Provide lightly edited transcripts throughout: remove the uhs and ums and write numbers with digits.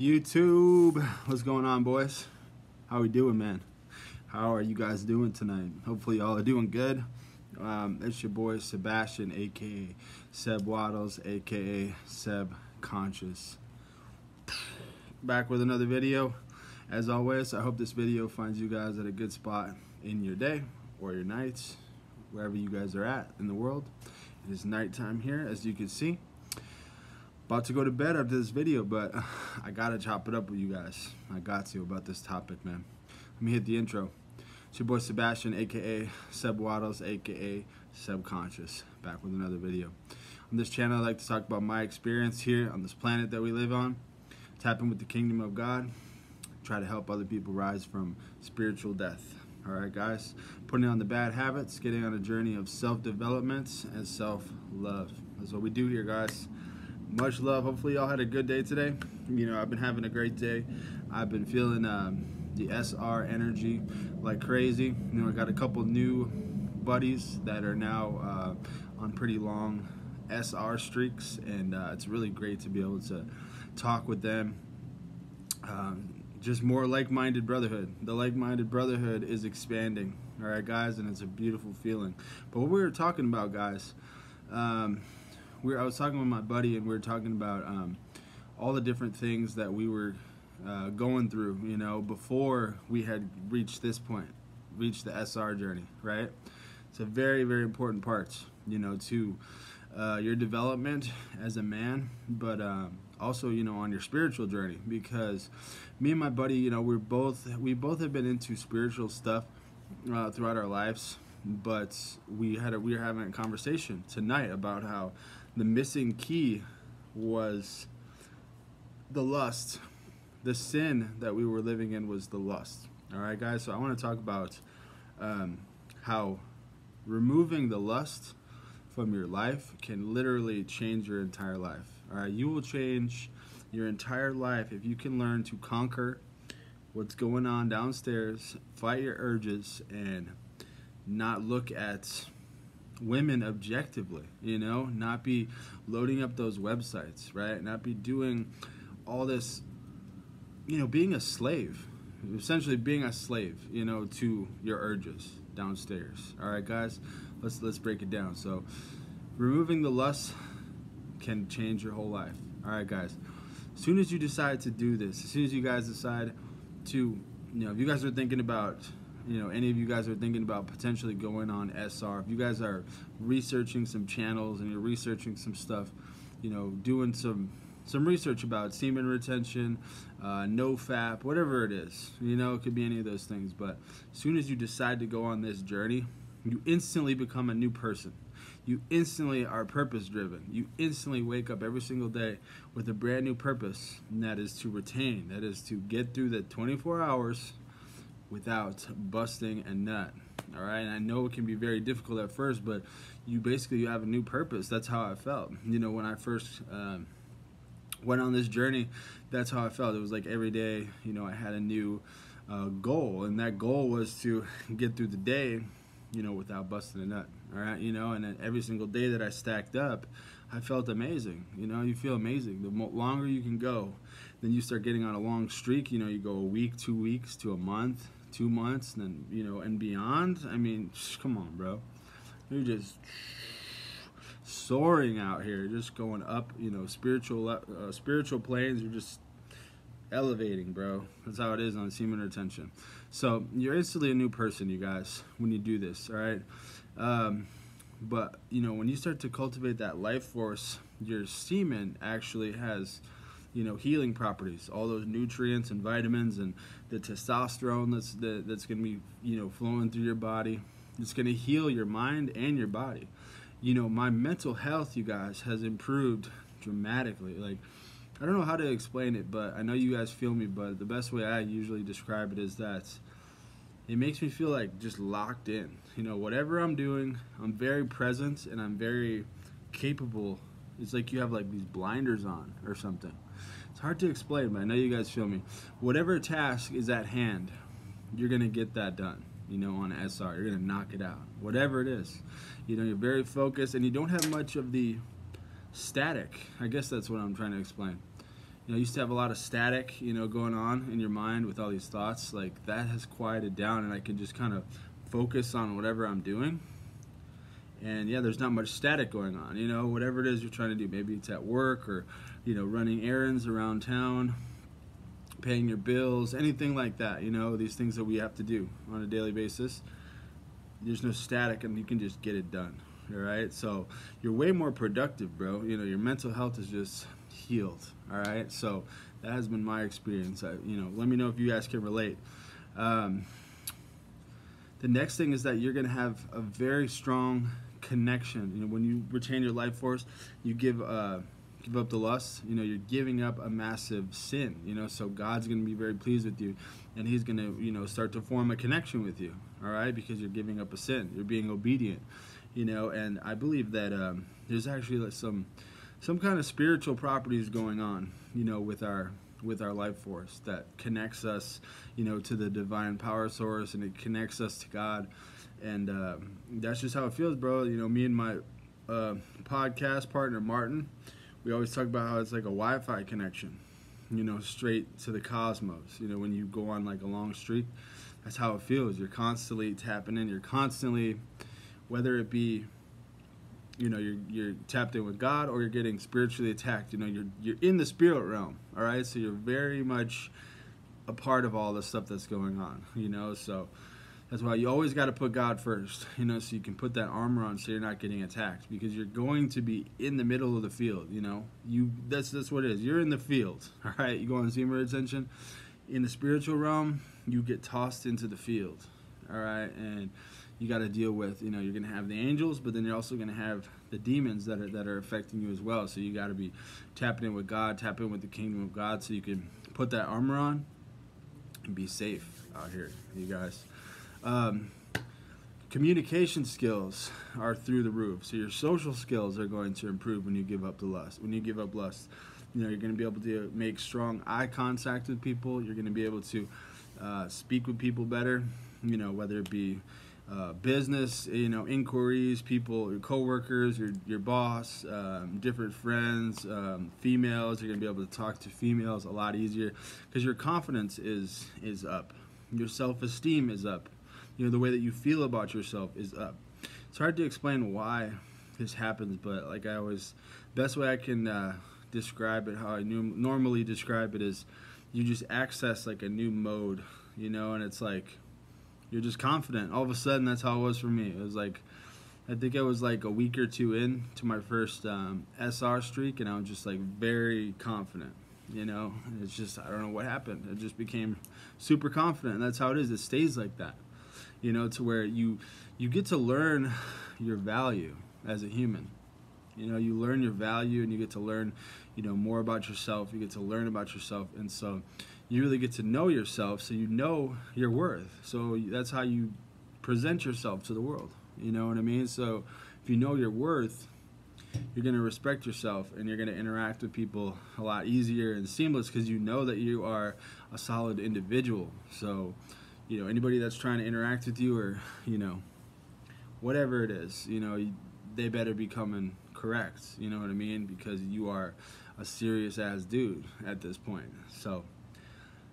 YouTube, what's going on, boys? How we doing, man? How are you guys doing tonight? Hopefully y'all are doing good. It's your boy Sebastian, aka Seb Waddles, aka Seb Conscious, back with another video. As always, I hope this video finds you guys at a good spot in your day or your nights, wherever you guys are at in the world. It is nighttime here, as you can see. About to go to bed after this video, but I gotta chop it up with you guys. I got to about this topic, man. Let me hit the intro. It's your boy Sebastian, aka Seb Waddles, aka Seb Conscious, back with another video. On this channel, I like to talk about my experience here on this planet that we live on, tapping with the kingdom of God, try to help other people rise from spiritual death. Alright, guys, putting on the bad habits, getting on a journey of self-development and self-love. That's what we do here, guys. Much love. Hopefully y'all had a good day today. You know, I've been having a great day. I've been feeling the SR energy like crazy. You know, I got a couple new buddies that are now on pretty long SR streaks, and it's really great to be able to talk with them. Just more like-minded brotherhood. The like-minded brotherhood is expanding. All right, guys, and it's a beautiful feeling. But what we were talking about, guys, I was talking with my buddy, and we were talking about all the different things that we were going through, you know, before we had reached this point, reached the SR journey, right? It's a very, very important part, you know, to your development as a man, but also, you know, on your spiritual journey, because me and my buddy, you know, we both have been into spiritual stuff throughout our lives, but we were having a conversation tonight about how the missing key was the lust. The sin that we were living in was the lust. All right, guys, so I want to talk about how removing the lust from your life can literally change your entire life. All right, you will change your entire life if you can learn to conquer what's going on downstairs, fight your urges, and not look at women objectively, you know, not be loading up those websites, right? Not be doing all this, you know, being a slave, essentially being a slave, you know, to your urges downstairs. All right, guys, let's break it down. So removing the lust can change your whole life. All right, guys, as soon as you decide to do this, as soon as you guys decide to, you know, if you guys are thinking about, you know, any of you guys are thinking about potentially going on SR, if you guys are researching some channels and you're researching some stuff, you know, doing some research about semen retention, no-fap, whatever it is, you know, it could be any of those things, but as soon as you decide to go on this journey, you instantly become a new person. You instantly are purpose-driven. You instantly wake up every single day with a brand new purpose, and that is to retain, that is to get through the 24 hours without busting a nut. All right, and I know it can be very difficult at first, but you have a new purpose. That's how I felt. You know, when I first went on this journey, that's how I felt. It was like every day, you know, I had a new goal, and that goal was to get through the day, you know, without busting a nut. All right, you know, and then every single day that I stacked up, I felt amazing. You know, you feel amazing. The longer you can go, then you start getting on a long streak. You know, you go a week, 2 weeks, to a month, 2 months, and then, you know, and beyond. I mean, come on, bro. You're just soaring out here, just going up, you know, spiritual planes. You're just elevating, bro. That's how it is on semen retention. So you're instantly a new person, you guys, when you do this, all right? But, you know, when you start to cultivate that life force, your semen actually has, you know, healing properties, all those nutrients and vitamins and the testosterone that's going to be, you know, flowing through your body. It's going to heal your mind and your body. You know, my mental health, you guys, has improved dramatically. Like, I don't know how to explain it, but I know you guys feel me, but the best way I usually describe it is that it makes me feel like just locked in. You know, whatever I'm doing, I'm very present and I'm very capable. It's like you have like these blinders on or something. It's hard to explain, but I know you guys feel me. Whatever task is at hand, you're going to get that done, you know, on SR. You're going to knock it out. Whatever it is. You know, you're very focused and you don't have much of the static. I guess that's what I'm trying to explain. You used to have a lot of static, going on in your mind with all these thoughts. Like, that has quieted down, and I can just kind of focus on whatever I'm doing. And yeah, there's not much static going on, whatever it is you're trying to do. Maybe it's at work, or, running errands around town, paying your bills, anything like that, these things that we have to do on a daily basis. There's no static, and you can just get it done. All right, so you're way more productive, bro. Your mental health is just healed. All right, so that has been my experience. Let me know if you guys can relate. The next thing is that you're gonna have a very strong connection. When you retain your life force, you give up the lust. You're giving up a massive sin. So God's gonna be very pleased with you, and He's gonna start to form a connection with you. All right, because you're giving up a sin. You're being obedient. And I believe that there's actually some kind of spiritual properties going on, with our life force that connects us, to the divine power source, and it connects us to God. And that's just how it feels, bro. Me and my podcast partner, Martin, we always talk about how it's like a Wi-Fi connection, straight to the cosmos. When you go on like a long streak, that's how it feels. You're constantly tapping in. You're constantly, whether it be, you're tapped in with God, or you're getting spiritually attacked. You're in the spirit realm. All right, so you're very much a part of all the stuff that's going on. So that's why you always got to put God first. So you can put that armor on, so you're not getting attacked, because you're going to be in the middle of the field. That's what it is. You're in the field. All right, you go on Zoomer attention. In the spiritual realm, you get tossed into the field. All right, and you got to deal with, you're going to have the angels, but then you're also going to have the demons that are affecting you as well. So you got to be tapping in with God, tapping in with the kingdom of God, so you can put that armor on and be safe out here, you guys. Communication skills are through the roof. So your social skills are going to improve when you give up the lust. When you give up lust, you're going to be able to make strong eye contact with people. You're going to be able to speak with people better, whether it be business, inquiries, people, your coworkers, your boss, different friends, females. You're gonna be able to talk to females a lot easier, because your confidence is up, your self-esteem is up. The way that you feel about yourself is up. It's hard to explain why this happens, but like I always, best way I can describe it, how I normally describe it, is you just access like a new mode, and it's like, you're just confident. All of a sudden, that's how it was for me. It was like, I think I was like a week or two in to my first SR streak, and I was just like very confident. It's just, I don't know what happened. It just became super confident, and that's how it is. It stays like that, to where you get to learn your value as a human. You learn your value, and you get to learn, more about yourself. You get to learn about yourself, and so you really get to know yourself, so you know your worth. So that's how you present yourself to the world. You know what I mean? So if you know your worth, you're going to respect yourself, and you're going to interact with people a lot easier and seamless, because you know that you are a solid individual. So, anybody that's trying to interact with you, or, whatever it is, they better be coming correct. You know what I mean? Because you are a serious ass dude at this point. So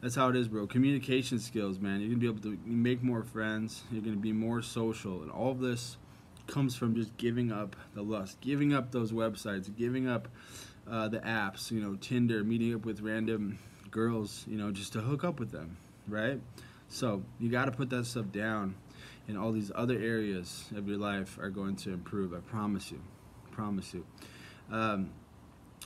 that's how it is, bro. Communication skills, man. You're going to be able to make more friends. You're going to be more social. And all of this comes from just giving up the lust, giving up those websites, giving up the apps, Tinder, meeting up with random girls, just to hook up with them, right? So you got to put that stuff down, and all these other areas of your life are going to improve. I promise you.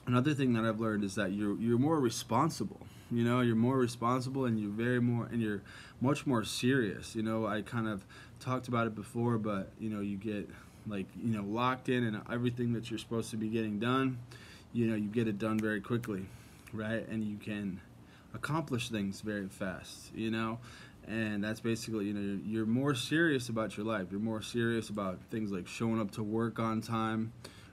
Another thing that I've learned is that you're more responsible. You're more responsible, and you're much more serious. I kind of talked about it before, but you get locked in everything that you're supposed to be getting done. You get it done very quickly, right? And you can accomplish things very fast. And that's basically, you're more serious about your life. You're more serious about things like showing up to work on time,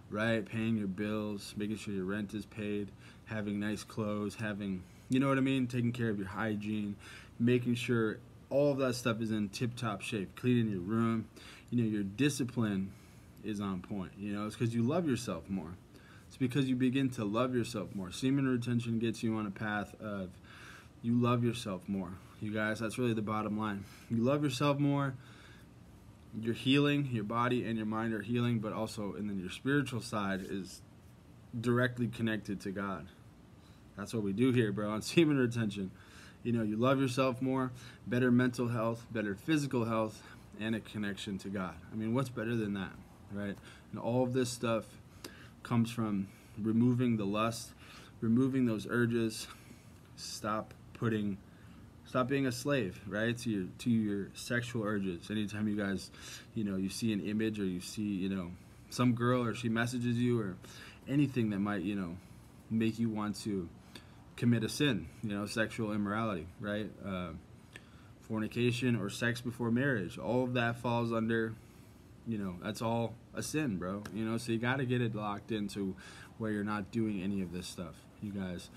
right? Paying your bills, making sure your rent is paid, having nice clothes, having, taking care of your hygiene, making sure all of that stuff is in tip-top shape, cleaning your room. Your discipline is on point. It's because you love yourself more. It's because you begin to love yourself more. Semen retention gets you on a path of you love yourself more. You guys, that's really the bottom line. You love yourself more. You're healing. Your body and your mind are healing, but also, and then your spiritual side is directly connected to God. That's what we do here, bro, on semen retention. You know, you love yourself more, better mental health, better physical health, and a connection to God. I mean, what's better than that, right? And all of this stuff comes from removing the lust, removing those urges. Stop being a slave, right, to your sexual urges. Anytime you guys, you know, you see an image or you see, you know, some girl or she messages you or anything that might, you know, make you want to commit a sin, you know, sexual immorality, right? Fornication or sex before marriage, all of that falls under, you know, that's all a sin, bro. You know, so you got to get it locked into where you're not doing any of this stuff. You guys,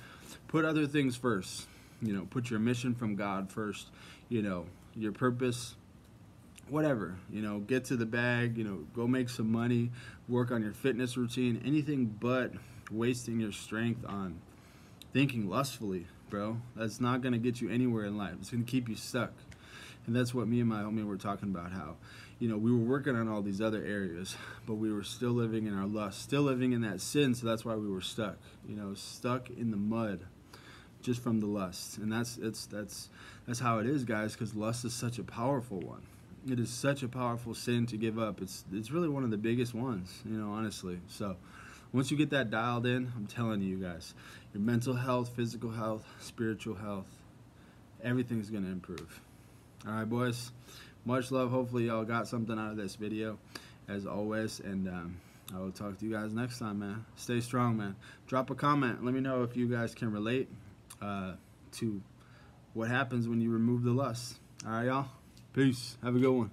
put other things first. You know, put your mission from God first. You know, your purpose, whatever. You know, get to the bag. You know, go make some money. Work on your fitness routine. Anything but wasting your strength on thinking lustfully, bro. That's not going to get you anywhere in life. It's going to keep you stuck. And that's what me and my homie were talking about, how, you know, we were working on all these other areas, but we were still living in our lust, still living in that sin, so that's why we were stuck, you know, stuck in the mud just from the lust. And that's how it is, guys, because lust is such a powerful one. It is such a powerful sin to give up. It's really one of the biggest ones, you know, honestly. So once you get that dialed in, I'm telling you guys, your mental health, physical health, spiritual health, everything's going to improve. All right, boys. Much love. Hopefully y'all got something out of this video, as always. And I will talk to you guys next time, man. Stay strong, man. Drop a comment. Let me know if you guys can relate to what happens when you remove the lust. All right, y'all. Peace. Have a good one.